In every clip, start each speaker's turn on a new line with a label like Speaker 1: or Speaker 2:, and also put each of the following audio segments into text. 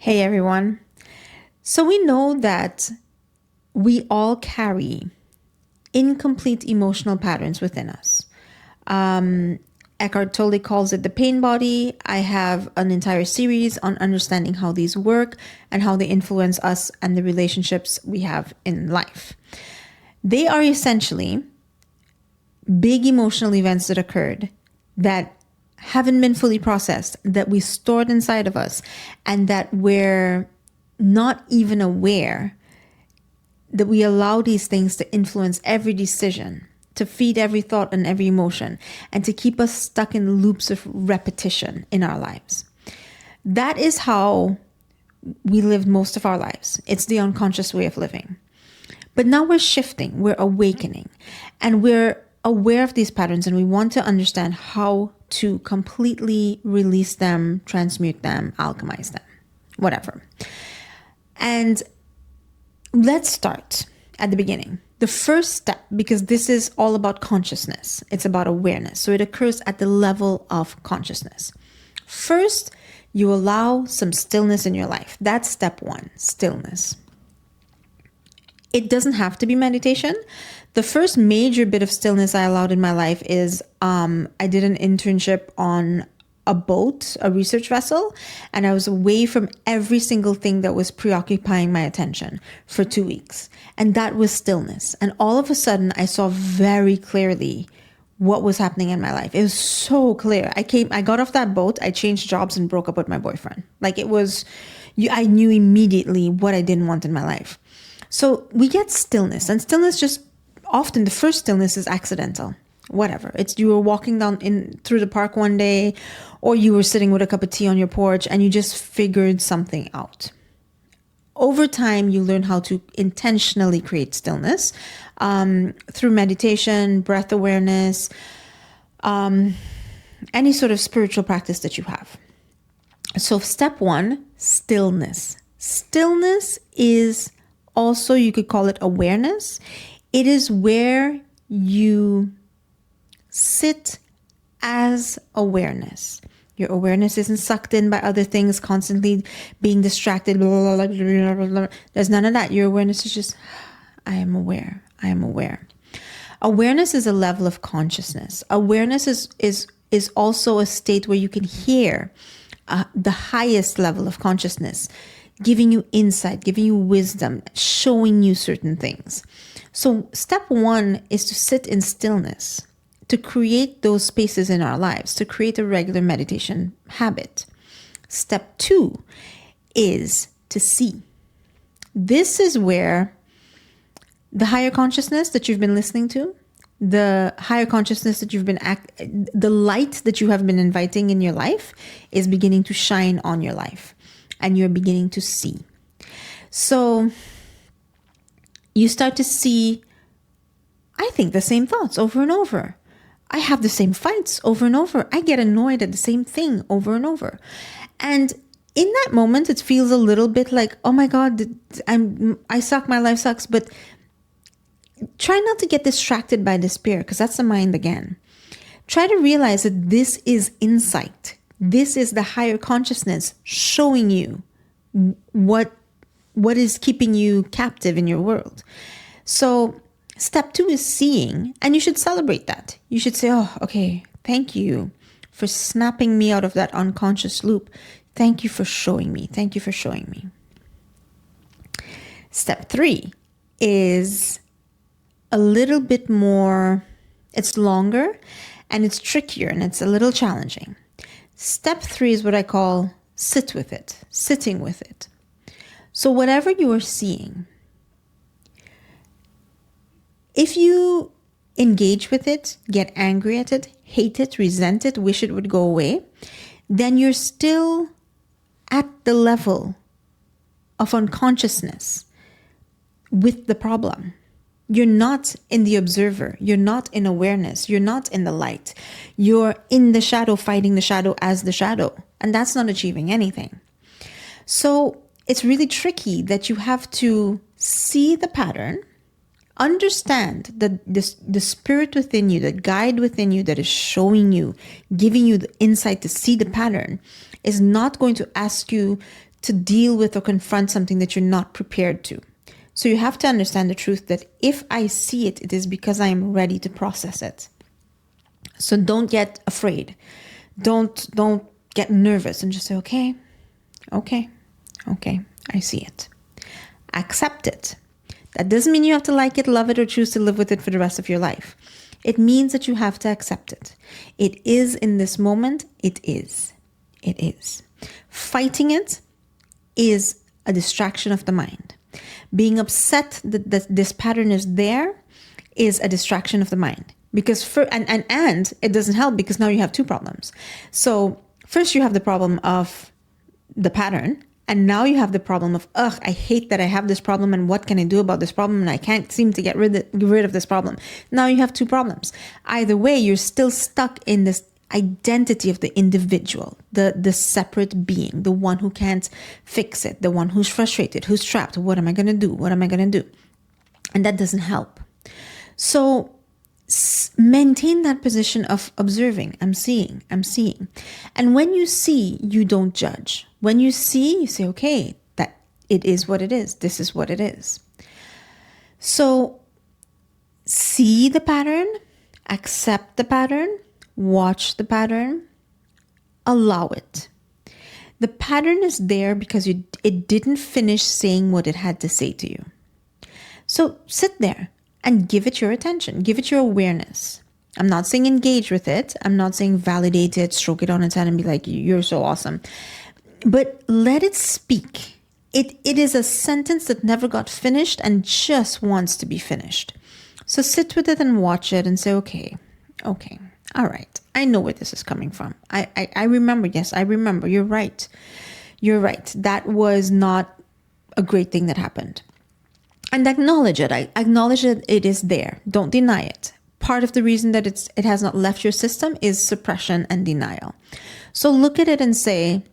Speaker 1: Hey everyone. So we know that we all carry incomplete emotional patterns within us. Eckhart Tolle calls it the pain body. I have an entire series on understanding how these work and how they influence us and the relationships we have in life. They are essentially big emotional events that occurred that haven't been fully processed, that we stored inside of us, and that we're not even aware that we allow these things to influence every decision, to feed every thought and every emotion, and to keep us stuck in loops of repetition in our lives. That is how we lived most of our lives. It's the unconscious way of living. But now we're shifting, we're awakening, and we're aware of these patterns, and we want to understand how to completely release them, transmute them, alchemize them, whatever. And let's start at the beginning. The first step, because this is all about consciousness, it's about awareness. So it occurs at the level of consciousness. First, you allow some stillness in your life. That's step one, stillness. It doesn't have to be meditation. The first major bit of stillness I allowed in my life is I did an internship on a boat, a research vessel, and I was away from every single thing that was preoccupying my attention for 2 weeks. And that was stillness. And all of a sudden, I saw very clearly what was happening in my life. It was so clear. I got off that boat, I changed jobs and broke up with my boyfriend. Like I knew immediately what I didn't want in my life. So we get stillness, and stillness just often the first stillness is accidental. Whatever. It's you were walking through the park one day, or you were sitting with a cup of tea on your porch and you just figured something out. Over time, you learn how to intentionally create stillness through meditation, breath awareness, any sort of spiritual practice that you have. So step one, stillness. Stillness is also, you could call it awareness. It is where you sit as awareness. Your awareness isn't sucked in by other things, constantly being distracted. Blah, blah, blah, blah, blah. There's none of that. Your awareness is just, I am aware. I am aware. Awareness is a level of consciousness. Awareness is also a state where you can hear the highest level of consciousness, giving you insight, giving you wisdom, showing you certain things. So step one is to sit in stillness, to create those spaces in our lives, to create a regular meditation habit. Step two is to see. This is where the higher consciousness that you've been listening to, the higher consciousness that the light that you have been inviting in your life is beginning to shine on your life, and you're beginning to see. So you start to see, I think the same thoughts over and over. I have the same fights over and over. I get annoyed at the same thing over and over. And in that moment, it feels a little bit like, oh my God, I suck, my life sucks. But try not to get distracted by despair, because that's the mind again. Try to realize that this is insight. This is the higher consciousness showing you what is keeping you captive in your world. So step two is seeing, and you should celebrate that. You should say, oh, okay, thank you for snapping me out of that unconscious loop. Thank you for showing me. Thank you for showing me. Step three is a little bit more, it's longer and it's trickier and it's a little challenging. Step three is what I call sit with it, sitting with it. So whatever you are seeing, if you engage with it, get angry at it, hate it, resent it, wish it would go away, then you're still at the level of unconsciousness with the problem. You're not in the observer. You're not in awareness. You're not in the light. You're in the shadow, fighting the shadow as the shadow. And that's not achieving anything. So it's really tricky that you have to see the pattern, understand that the spirit within you, the guide within you that is showing you, giving you the insight to see the pattern, is not going to ask you to deal with or confront something that you're not prepared to. So you have to understand the truth that if I see it, it is because I am ready to process it. So don't get afraid. Don't get nervous and just say, okay, I see it. Accept it. That doesn't mean you have to like it, love it, or choose to live with it for the rest of your life. It means that you have to accept it. It is in this moment. It is. It is. Fighting it is a distraction of the mind. Being upset that this pattern is there is a distraction of the mind. Because and it doesn't help because now you have two problems. So first you have the problem of the pattern, and now you have the problem of, I hate that I have this problem, and what can I do about this problem? And I can't seem to get rid of this problem. Now you have two problems. Either way, you're still stuck in this identity of the individual, the separate being, the one who can't fix it, the one who's frustrated, who's trapped. What am I going to do? What am I going to do? And that doesn't help. So maintain that position of observing. I'm seeing. And when you see, you don't judge. When you see, you say, okay, that it is what it is. This is what it is. So see the pattern, accept the pattern, watch the pattern, allow it. The pattern is there because it didn't finish saying what it had to say to you. So sit there and give it your attention, give it your awareness. I'm not saying engage with it. I'm not saying validate it, stroke it on its head and be like, you're so awesome. But let it speak. It is a sentence that never got finished and just wants to be finished. So sit with it and watch it and say, okay, all right. I know where this is coming from. I remember. Yes, I remember. You're right. That was not a great thing that happened. And acknowledge it. I acknowledge that it is there. Don't deny it. Part of the reason that it has not left your system is suppression and denial. So look at it and say,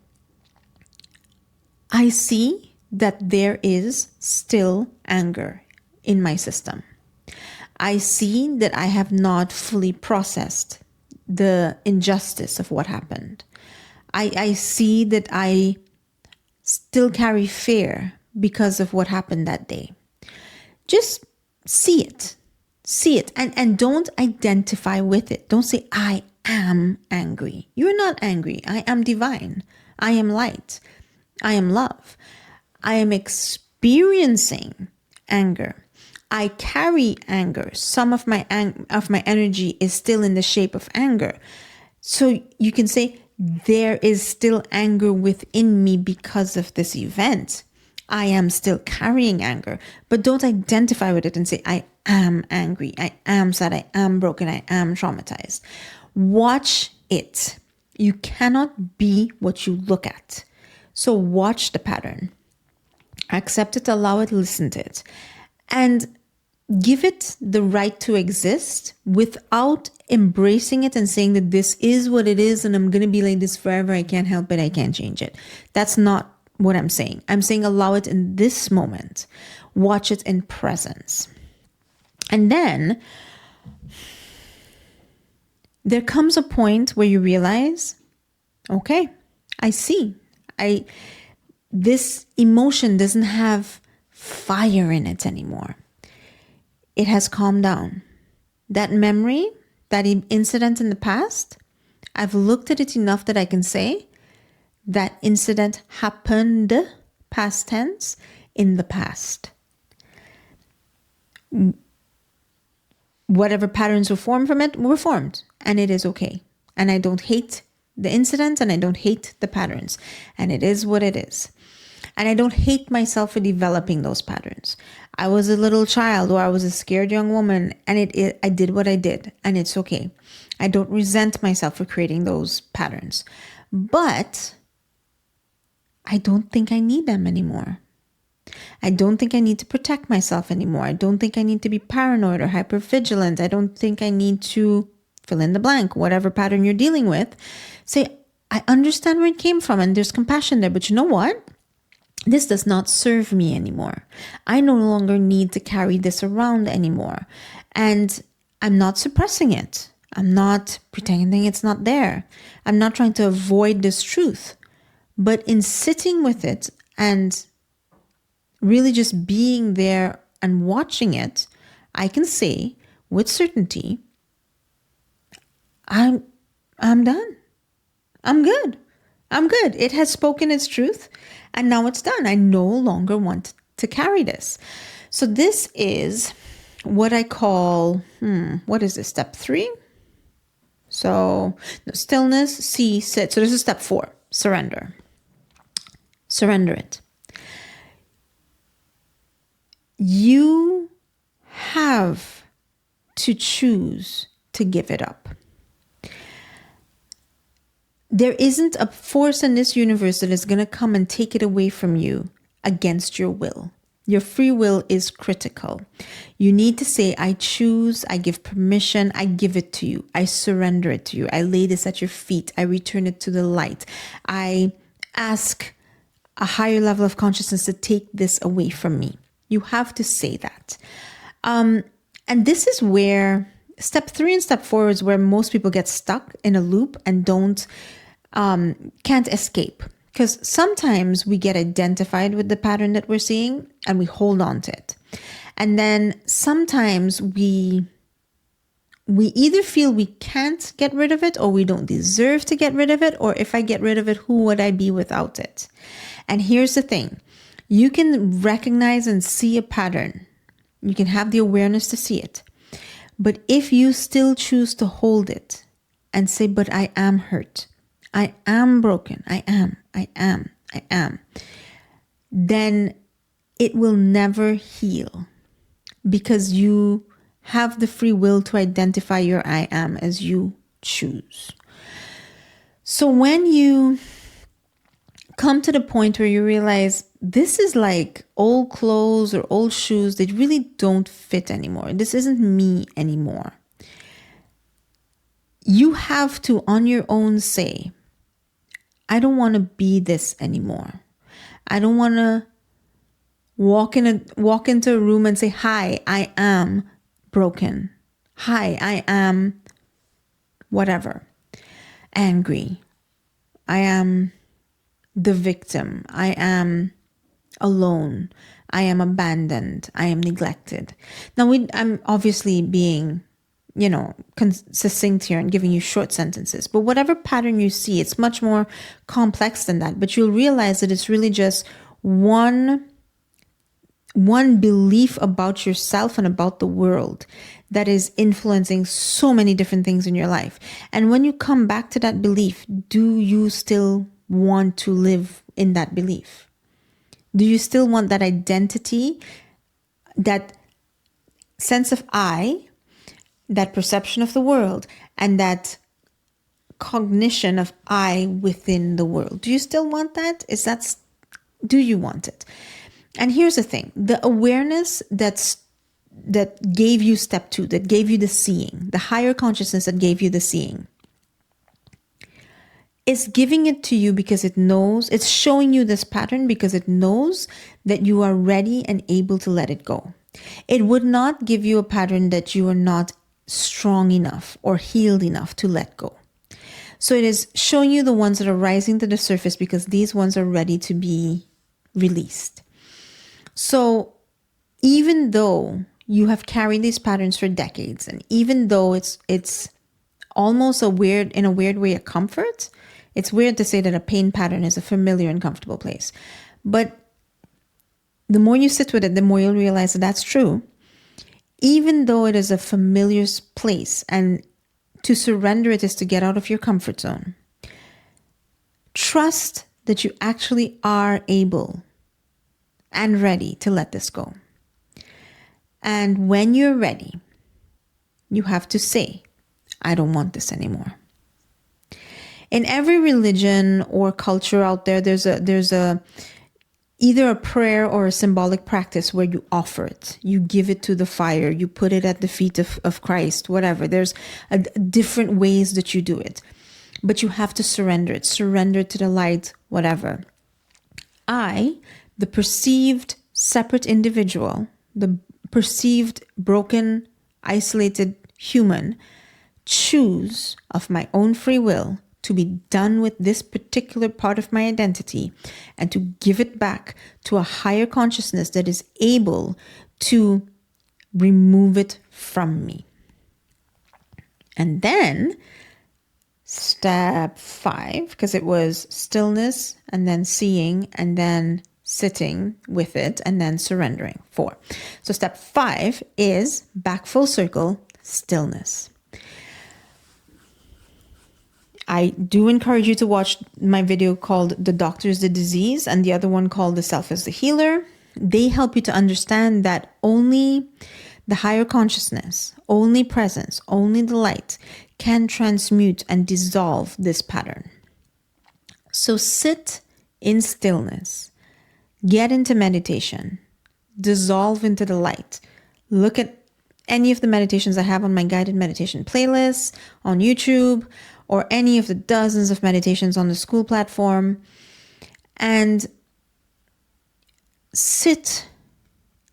Speaker 1: I see that there is still anger in my system. I see that I have not fully processed the injustice of what happened. I see that I still carry fear because of what happened that day. Just see it and don't identify with it. Don't say, I am angry. You're not angry. I am divine. I am light. I am love. I am experiencing anger. I carry anger. Some of my energy is still in the shape of anger. So you can say, there is still anger within me because of this event. I am still carrying anger, but don't identify with it and say, I am angry, I am sad, I am broken, I am traumatized. Watch it. You cannot be what you look at. So watch the pattern. Accept it, allow it, listen to it. And give it the right to exist without embracing it and saying that this is what it is and I'm going to be like this forever. I can't help it. I can't change it. That's not what I'm saying. I'm saying allow it in this moment. Watch it in presence. And then there comes a point where you realize, okay, I see. This emotion doesn't have fire in it anymore. It has calmed down. That memory, that incident in the past, I've looked at it enough that I can say that incident happened, past tense, in the past. Whatever patterns were formed from it were formed, and it is okay. And I don't hate the incident, and I don't hate the patterns, and it is what it is. And I don't hate myself for developing those patterns. I was a little child, or I was a scared young woman, and I did what I did, and it's okay. I don't resent myself for creating those patterns. But I don't think I need them anymore. I don't think I need to protect myself anymore. I don't think I need to be paranoid or hypervigilant. I don't think I need to fill in the blank, whatever pattern you're dealing with. Say, I understand where it came from and there's compassion there, but you know what? This does not serve me anymore. I no longer need to carry this around anymore. And I'm not suppressing it. I'm not pretending it's not there. I'm not trying to avoid this truth. But in sitting with it, and really just being there and watching it, I can say with certainty, I'm done. I'm good. I'm good. It has spoken its truth and now it's done. I no longer want to carry this. So this is what I call, what is this, step 3? So no, stillness, sit. So this is step 4, surrender. Surrender it. You have to choose to give it up. There isn't a force in this universe that is going to come and take it away from you against your will. Your free will is critical. You need to say, I choose, I give permission, I give it to you. I surrender it to you. I lay this at your feet. I return it to the light. I ask a higher level of consciousness to take this away from me. You have to say that. And this is where step 3 and step 4 is where most people get stuck in a loop and can't escape. Because sometimes we get identified with the pattern that we're seeing and we hold on to it. And then sometimes we either feel we can't get rid of it or we don't deserve to get rid of it, or if I get rid of it, who would I be without it? And here's the thing. You can recognize and see a pattern. You can have the awareness to see it. But if you still choose to hold it and say, but I am hurt, I am broken, I am, then it will never heal because you have the free will to identify your I am as you choose. So when you come to the point where you realize this is like old clothes or old shoes that really don't fit anymore, this isn't me anymore, you have to on your own say, I don't want to be this anymore. I don't want to walk into a room and say, hi, I am broken. Hi, I am whatever. Angry. I am the victim. I am alone. I am abandoned. I am neglected. Now, I'm obviously being succinct here and giving you short sentences. But whatever pattern you see, it's much more complex than that. But you'll realize that it's really just one belief about yourself and about the world that is influencing so many different things in your life. And when you come back to that belief, do you still want to live in that belief? Do you still want that identity, that sense of I, that perception of the world, and that cognition of I within the world? Do you still want that? Do you want it? And here's the thing, the awareness that gave you step 2, that gave you the seeing, the higher consciousness that gave you the seeing, is giving it to you because it knows, it's showing you this pattern because it knows that you are ready and able to let it go. It would not give you a pattern that you are not strong enough or healed enough to let go. So it is showing you the ones that are rising to the surface because these ones are ready to be released. So even though you have carried these patterns for decades, and even though it's almost in a weird way, a comfort, it's weird to say that a pain pattern is a familiar and comfortable place. But the more you sit with it, the more you'll realize that that's true. Even though it is a familiar place, and to surrender it is to get out of your comfort zone, trust that you actually are able and ready to let this go. And when you're ready, you have to say, I don't want this anymore. In every religion or culture out there, there's either a prayer or a symbolic practice where you offer it. You give it to the fire. You put it at the feet of Christ, whatever. There's different ways that you do it. But you have to surrender it. Surrender it to the light, whatever. I, the perceived separate individual, the perceived broken, isolated human, choose of my own free will to be done with this particular part of my identity and to give it back to a higher consciousness that is able to remove it from me. And then step 5, because it was stillness and then seeing and then sitting with it and then surrendering. 4. So step 5 is back full circle, stillness. I do encourage you to watch my video called The Doctor is the Disease and the other one called The Self is the Healer. They help you to understand that only the higher consciousness, only presence, only the light can transmute and dissolve this pattern. So sit in stillness, get into meditation, dissolve into the light. Look at any of the meditations I have on my guided meditation playlist on YouTube, or any of the dozens of meditations on the school platform, and sit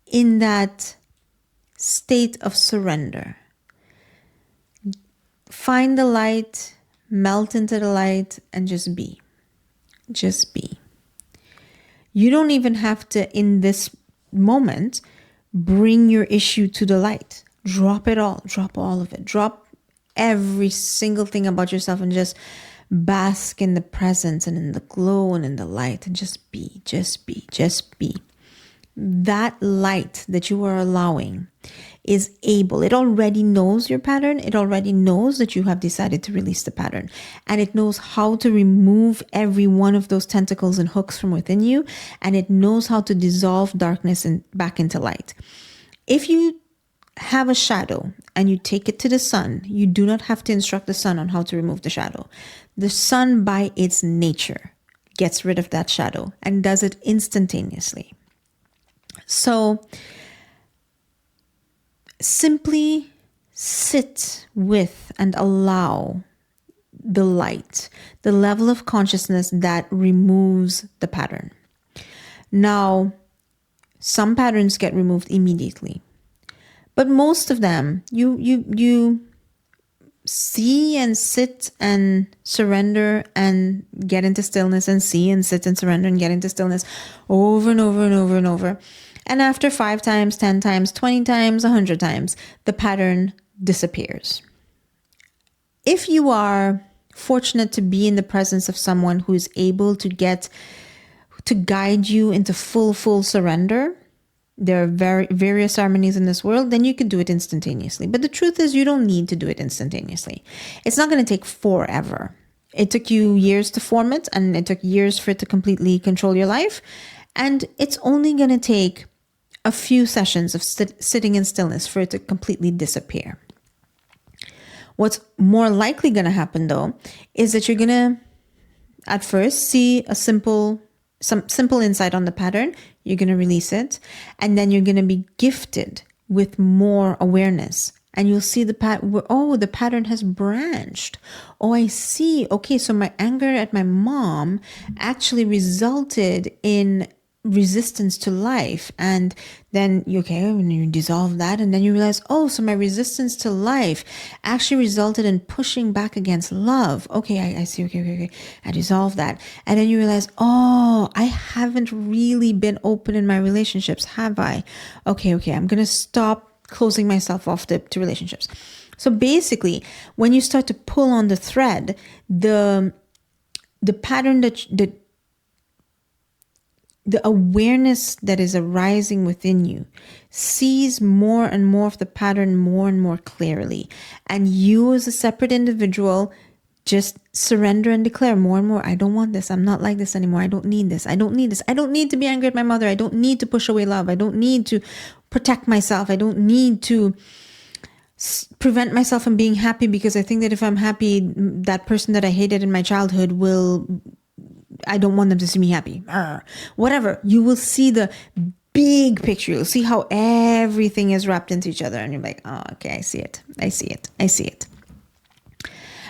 Speaker 1: in that state of surrender. Find the light, melt into the light, and just be. Just be. You don't even have to, in this moment, bring your issue to the light. Drop it all. Drop all of it. Drop every single thing about yourself and just bask in the presence and in the glow and in the light and just be, just be, just be. That light that you are allowing is able, it already knows your pattern. It already knows that you have decided to release the pattern, and it knows how to remove every one of those tentacles and hooks from within you. And it knows how to dissolve darkness and back into light. If you have a shadow and you take it to the sun, you do not have to instruct the sun on how to remove the shadow. The sun, by its nature, gets rid of that shadow and does it instantaneously. So simply sit with and allow the light, the level of consciousness that removes the pattern. Now, some patterns get removed immediately, but most of them, you see and sit and surrender and get into stillness, and see and sit and surrender and get into stillness over and over and over and over. And after 5 times, 10 times, 20 times, 100 times, the pattern disappears. If you are fortunate to be in the presence of someone who is able to guide you into full surrender, there are various harmonies in this world, then you can do it instantaneously. But the truth is, you don't need to do it instantaneously. It's not going to take forever. It took you years to form it, and it took years for it to completely control your life. And it's only going to take a few sessions of sitting in stillness for it to completely disappear. What's more likely going to happen, though, is that you're going to, at first, see some simple insight on the pattern. You're going to release it, and then you're going to be gifted with more awareness, and you'll see the pattern has branched. Oh, I see. Okay, so my anger at my mom actually resulted in resistance to life, and then when you dissolve that, and then you realize, oh, so my resistance to life actually resulted in pushing back against love. Okay, I see. Okay, I dissolve that, and then you realize, oh, I haven't really been open in my relationships, have I? Okay, I'm gonna stop closing myself off to relationships. So basically, when you start to pull on the thread, the pattern that the awareness that is arising within you sees more and more of the pattern more and more clearly. And you, as a separate individual, just surrender and declare more and more, I don't want this. I'm not like this anymore. I don't need this. I don't need this. I don't need to be angry at my mother. I don't need to push away love. I don't need to protect myself. I don't need to prevent myself from being happy, because I think that if I'm happy, that person that I hated in my childhood I don't want them to see me happy. Whatever. You will see the big picture. You'll see how everything is wrapped into each other. And you're like, oh, okay, I see it.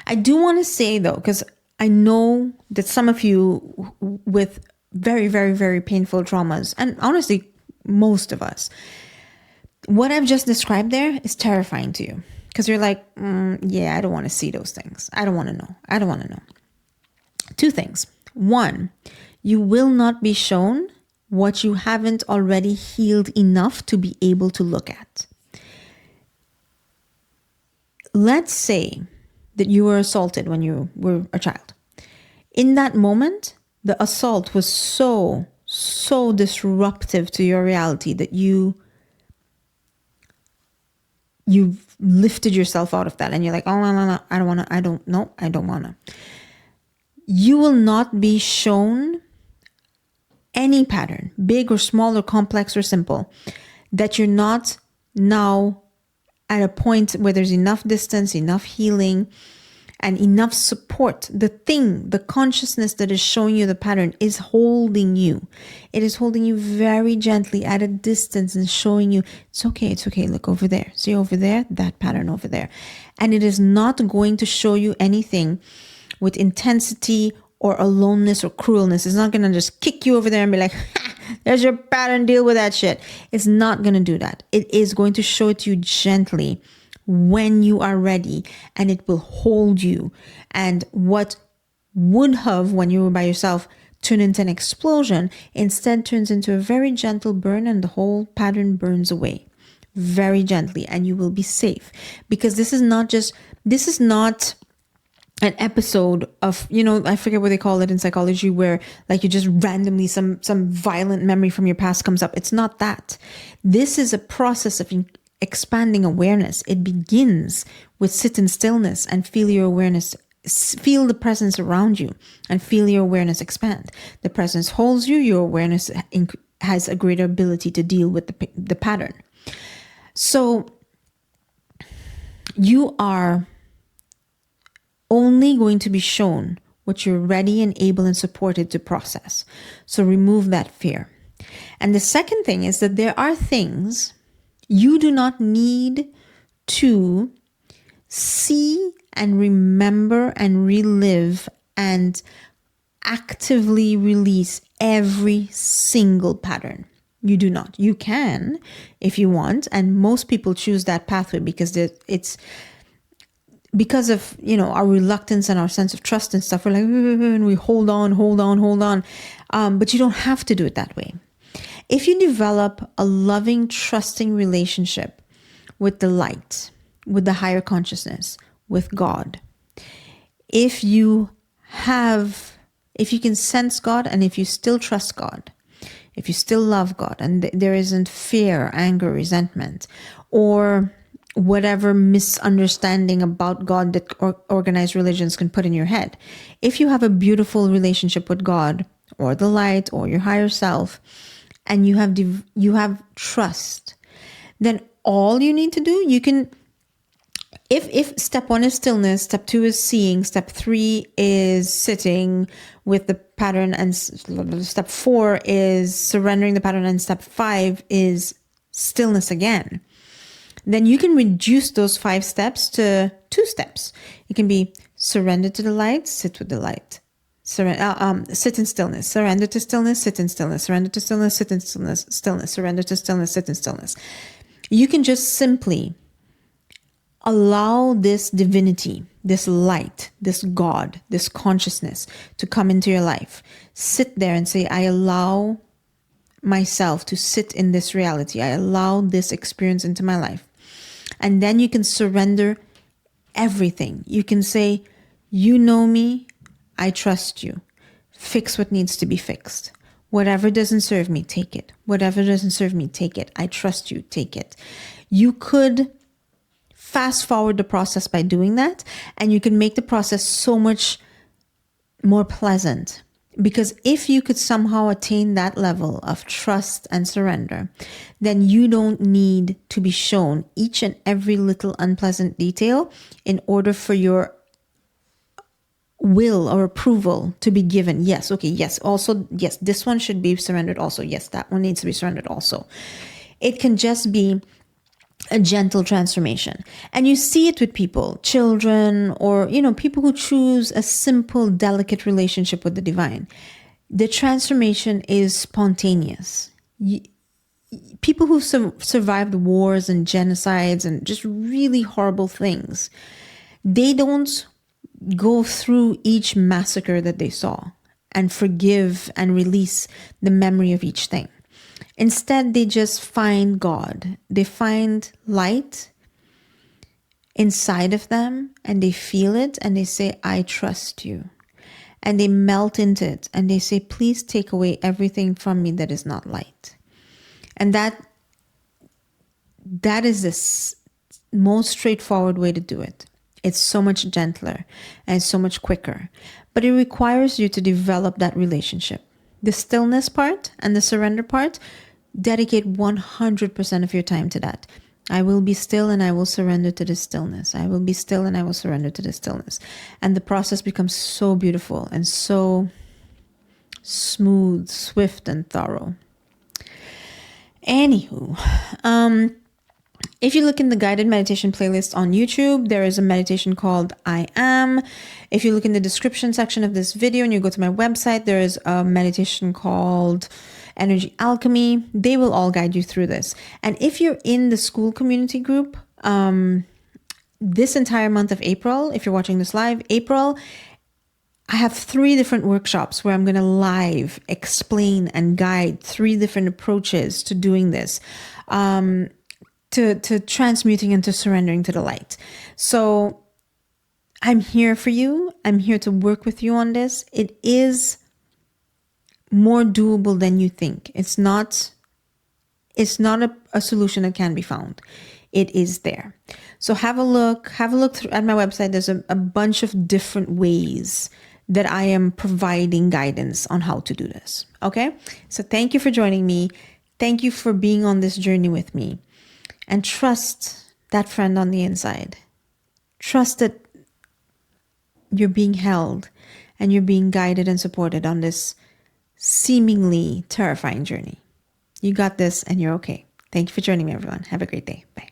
Speaker 1: I do want to say, though, because I know that some of you with very, very, very painful traumas, and honestly, most of us, what I've just described there is terrifying to you. Because you're like, I don't want to see those things. I don't want to know. Two things. One, you will not be shown what you haven't already healed enough to be able to look at. Let's say that you were assaulted when you were a child. In that moment, the assault was so disruptive to your reality that you lifted yourself out of that, and you're like, oh, no, I don't want to. You will not be shown any pattern, big or small or complex or simple, that you're not now at a point where there's enough distance, enough healing, and enough support. The consciousness that is showing you the pattern is holding you. It is holding you very gently at a distance and showing you, it's okay, look over there. See over there, that pattern over there. And it is not going to show you anything with intensity or aloneness or cruelness. It's not going to just kick you over there and be like, there's your pattern, deal with that shit. It's not going to do that. It is going to show it to you gently when you are ready, and it will hold you. And what would have, when you were by yourself, turned into an explosion, instead turns into a very gentle burn, and the whole pattern burns away very gently, and you will be safe. Because this is not an episode of, I forget what they call it in psychology, where like you just randomly some violent memory from your past comes up. It's not that. This is a process of expanding awareness. It begins with sit in stillness and feel your awareness, feel the presence around you, and feel your awareness expand. The presence holds you, your awareness has a greater ability to deal with the pattern. So you are only going to be shown what you're ready and able and supported to process. So remove that fear. And the second thing is that there are things you do not need to see and remember and relive and actively release every single pattern. You do not. You can if you want. And most people choose that pathway because it's because of, our reluctance and our sense of trust and stuff. We're like, and we hold on. But you don't have to do it that way. If you develop a loving, trusting relationship with the light, with the higher consciousness, with God, if you can sense God, and if you still trust God, if you still love God, and there isn't fear, anger, resentment, or whatever misunderstanding about God that organized religions can put in your head. If you have a beautiful relationship with God or the light or your higher self, and you have trust, then all you need to do, you can, if step 1 is stillness, step 2 is seeing, step 3 is sitting with the pattern, and step 4 is surrendering the pattern, and step 5 is stillness again, then you can reduce those 5 steps to 2 steps. It can be surrender to the light, sit with the light. Sit in stillness, surrender to stillness, sit in stillness, surrender to stillness, sit in stillness, surrender to stillness, sit in stillness. You can just simply allow this divinity, this light, this God, this consciousness to come into your life. Sit there and say, I allow myself to sit in this reality. I allow this experience into my life. And then you can surrender everything. You can say, you know me, I trust you. Fix what needs to be fixed. Whatever doesn't serve me, take it. Whatever doesn't serve me, take it. I trust you, take it. You could fast forward the process by doing that, and you can make the process so much more pleasant. Because if you could somehow attain that level of trust and surrender, then you don't need to be shown each and every little unpleasant detail in order for your will or approval to be given. Yes, okay, yes, also, yes, this one should be surrendered also. Yes, that one needs to be surrendered also. It can just be a gentle transformation. And you see it with people, children, or, people who choose a simple, delicate relationship with the divine. The transformation is spontaneous. People who survived wars and genocides and just really horrible things, they don't go through each massacre that they saw and forgive and release the memory of each thing. Instead, they just find God. They find light inside of them and they feel it and they say, I trust you. And they melt into it and they say, please take away everything from me that is not light. And that is the most straightforward way to do it. It's so much gentler and so much quicker. But it requires you to develop that relationship. The stillness part and the surrender part, dedicate 100% of your time to that. I will be still and I will surrender to the stillness. I will be still and I will surrender to the stillness. And the process becomes so beautiful and so smooth, swift, and thorough. Anywho, if you look in the guided meditation playlist on YouTube, there is a meditation called I Am. If you look in the description section of this video and you go to my website, there is a meditation called Energy Alchemy. They will all guide you through this. And if you're in the school community group, this entire month of April, if you're watching this live, April, I have 3 different workshops where I'm going to live explain and guide 3 different approaches to doing this, to transmuting and to surrendering to the light. So I'm here for you. I'm here to work with you on this. It is more doable than you think. It's not a solution that can be found. It is there. So have a look through at my website. There's a bunch of different ways that I am providing guidance on how to do this. Okay. So thank you for joining me. Thank you for being on this journey with me, and trust that friend on the inside. Trust that you're being held and you're being guided and supported on this seemingly terrifying journey. You got this and you're okay. Thank you for joining me, everyone. Have a great day. Bye.